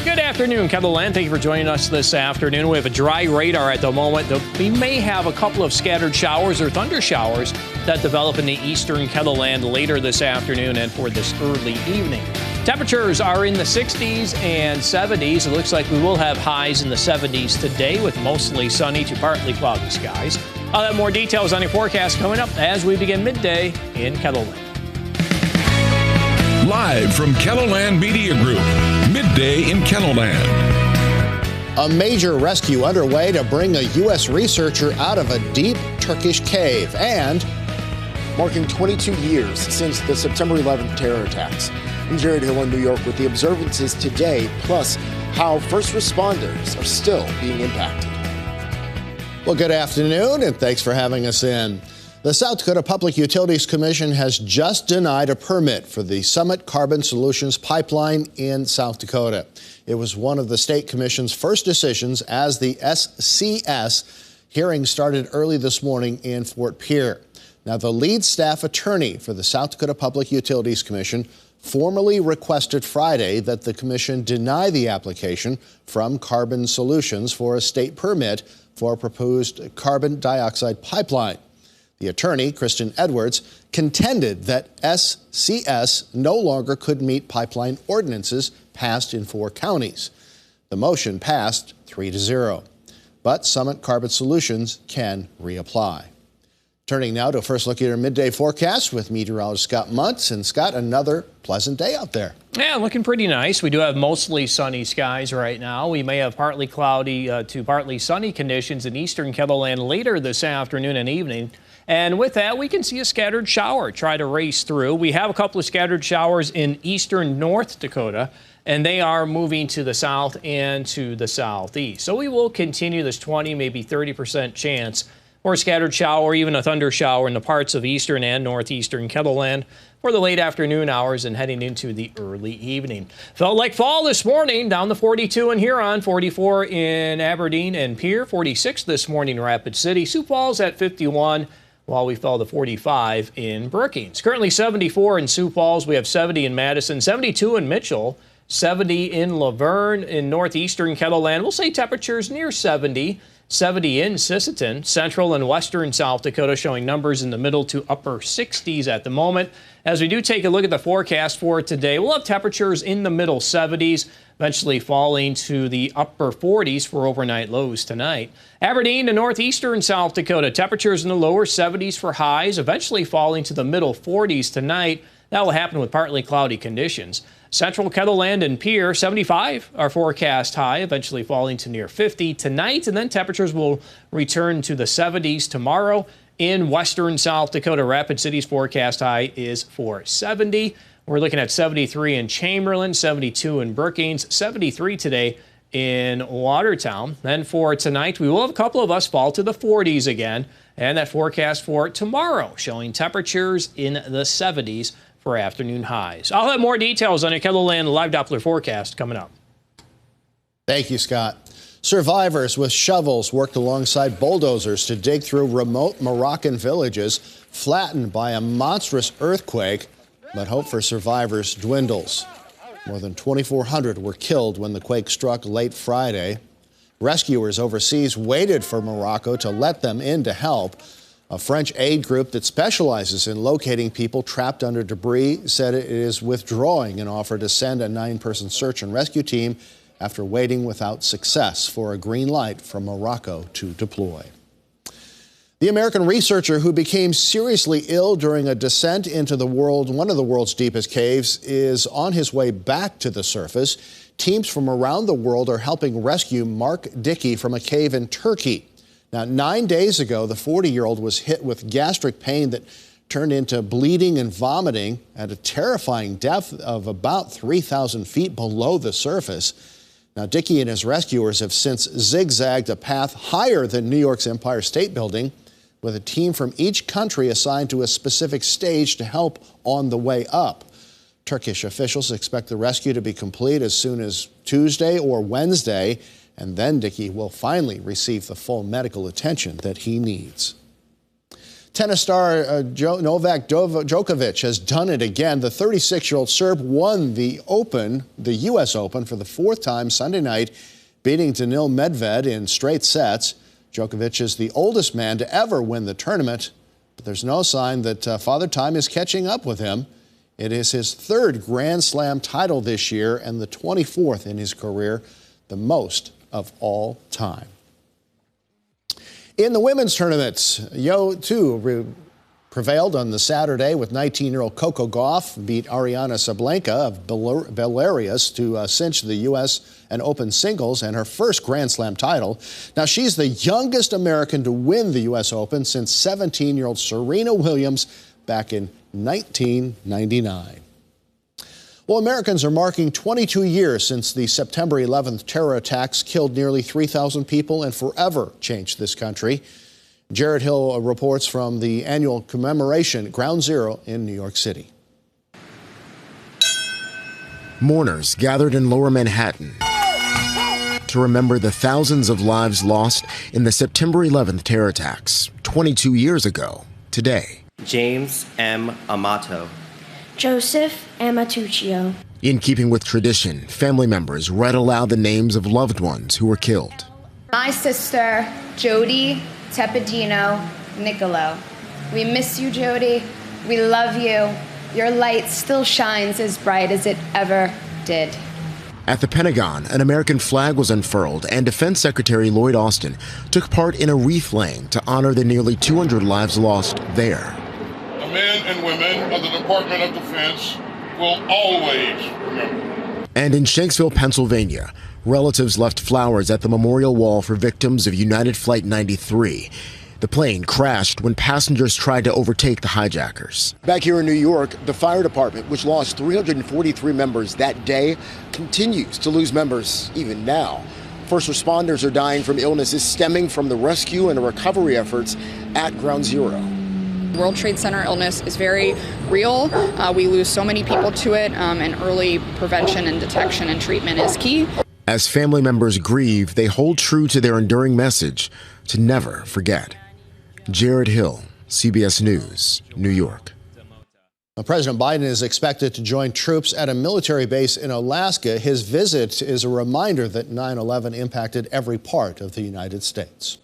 Good afternoon, KELOLAND. Thank you for joining us this afternoon. We have a dry radar at the moment. We may have a couple of scattered showers or thunder showers that develop in the eastern KELOLAND later this afternoon and for this early evening. Temperatures are in the 60s and 70s. It looks like we will have highs in the 70s today with mostly sunny to partly cloudy skies. I'll have more details on your forecast coming up as we begin midday in KELOLAND. Live from KELOLAND Media Group, midday in KELOLAND. A major rescue underway to bring a U.S. researcher out of a deep Turkish cave, and marking 22 years since the September 11th terror attacks. I'm Jared Hill in New York with the observances today, plus how first responders are still being impacted. Well, good afternoon, and thanks for having us in. The South Dakota Public Utilities Commission has just denied a permit for the Summit Carbon Solutions pipeline in South Dakota. It was one of the state commission's first decisions as the SCS hearing started early this morning in Fort Pierre. Now, the lead staff attorney for the South Dakota Public Utilities Commission formally requested Friday that the commission deny the application from Carbon Solutions for a state permit for a proposed carbon dioxide pipeline. The attorney, Kristen Edwards, contended that SCS no longer could meet pipeline ordinances passed in 4 counties. The motion passed 3-0, but Summit Carbon Solutions can reapply. Turning now to a first look at your midday forecast with meteorologist Scott Muntz. And Scott, another pleasant day out there. Yeah, looking pretty nice. We do have mostly sunny skies right now. We may have partly cloudy to partly sunny conditions in eastern KELOLAND later this afternoon and evening. And with that, we can see a scattered shower try to race through. We have a couple of scattered showers in eastern North Dakota, and they are moving to the south and to the southeast. So we will continue this 20, maybe 30% chance for a scattered shower, or even a thunder shower in the parts of eastern and northeastern KELOLAND for the late afternoon hours and heading into the early evening. Felt like fall this morning, down to 42 in Huron, 44 in Aberdeen and Pierre, 46 this morning in Rapid City, Sioux Falls at 51. While we fell to 45 in Brookings. Currently 74 in Sioux Falls. We have 70 in Madison, 72 in Mitchell, 70 in Laverne in northeastern KELOLAND. We'll say temperatures near 70, 70 in Sisseton, central and western South Dakota showing numbers in the middle to upper 60s at the moment. As we do take a look at the forecast for today, we'll have temperatures in the middle 70s, eventually falling to the upper 40s for overnight lows tonight. Aberdeen to northeastern South Dakota, temperatures in the lower 70s for highs, eventually falling to the middle 40s tonight. That will happen with partly cloudy conditions. Central KELOLAND and Pierre, 75 are forecast high, eventually falling to near 50 tonight, and then temperatures will return to the 70s tomorrow. In western South Dakota, Rapid City's forecast high is for 70. We're looking at 73 in Chamberlain, 72 in Brookings, 73 today in Watertown. Then for tonight, we will have a couple of us fall to the 40s again. And that forecast for tomorrow showing temperatures in the 70s for afternoon highs. I'll have more details on your KELOLAND live Doppler forecast coming up. Thank you, Scott. Survivors with shovels worked alongside bulldozers to dig through remote Moroccan villages flattened by a monstrous earthquake, but hope for survivors dwindles. More than 2,400 were killed when the quake struck late Friday. Rescuers overseas waited for Morocco to let them in to help. A French aid group that specializes in locating people trapped under debris said it is withdrawing an offer to send a 9-person search and rescue team after waiting without success for a green light from Morocco to deploy. The American researcher who became seriously ill during a descent into one of the world's deepest caves is on his way back to the surface. Teams from around the world are helping rescue Mark Dickey from a cave in Turkey. Now, 9 days ago, the 40-year-old was hit with gastric pain that turned into bleeding and vomiting at a terrifying depth of about 3,000 feet below the surface. Now, Dickey and his rescuers have since zigzagged a path higher than New York's Empire State Building, with a team from each country assigned to a specific stage to help on the way up. Turkish officials expect the rescue to be complete as soon as Tuesday or Wednesday, and then Dickey will finally receive the full medical attention that he needs. Tennis star Novak Djokovic has done it again. The 36-year-old Serb won the U.S. Open, for the fourth time Sunday night, beating Daniil Medvedev in straight sets. Djokovic is the oldest man to ever win the tournament, but there's no sign that Father Time is catching up with him. It is his third Grand Slam title this year and the 24th in his career, the most of all time. In the women's tournament, Yo too prevailed on the Saturday with 19-year-old Coco Gauff beat Ariana Sablenka of Belarus to cinch the U.S. and Open singles and her first Grand Slam title. Now, she's the youngest American to win the U.S. Open since 17-year-old Serena Williams back in 1999. Well, Americans are marking 22 years since the September 11th terror attacks killed nearly 3,000 people and forever changed this country. Jared Hill reports from the annual commemoration at Ground Zero in New York City. Mourners gathered in Lower Manhattan to remember the thousands of lives lost in the September 11th terror attacks 22 years ago today. James M. Amato. Joseph Amatuccio. In keeping with tradition, family members read aloud the names of loved ones who were killed. My sister, Jody Tepedino Nicolo. We miss you, Jody. We love you. Your light still shines as bright as it ever did. At the Pentagon, an American flag was unfurled, and Defense Secretary Lloyd Austin took part in a wreath laying to honor the nearly 200 lives lost there. The men and women of the Department of Defense will always remember. And in Shanksville, Pennsylvania, relatives left flowers at the memorial wall for victims of United Flight 93. The plane crashed when passengers tried to overtake the hijackers. Back here in New York, the fire department, which lost 343 members that day, continues to lose members even now. First responders are dying from illnesses stemming from the rescue and recovery efforts at Ground Zero. World Trade Center illness is very real. We lose so many people to it, and early prevention and detection and treatment is key. As family members grieve, they hold true to their enduring message to never forget. Jared Hill, CBS News, New York. President Biden is expected to join troops at a military base in Alaska. His visit is a reminder that 9/11 impacted every part of the United States.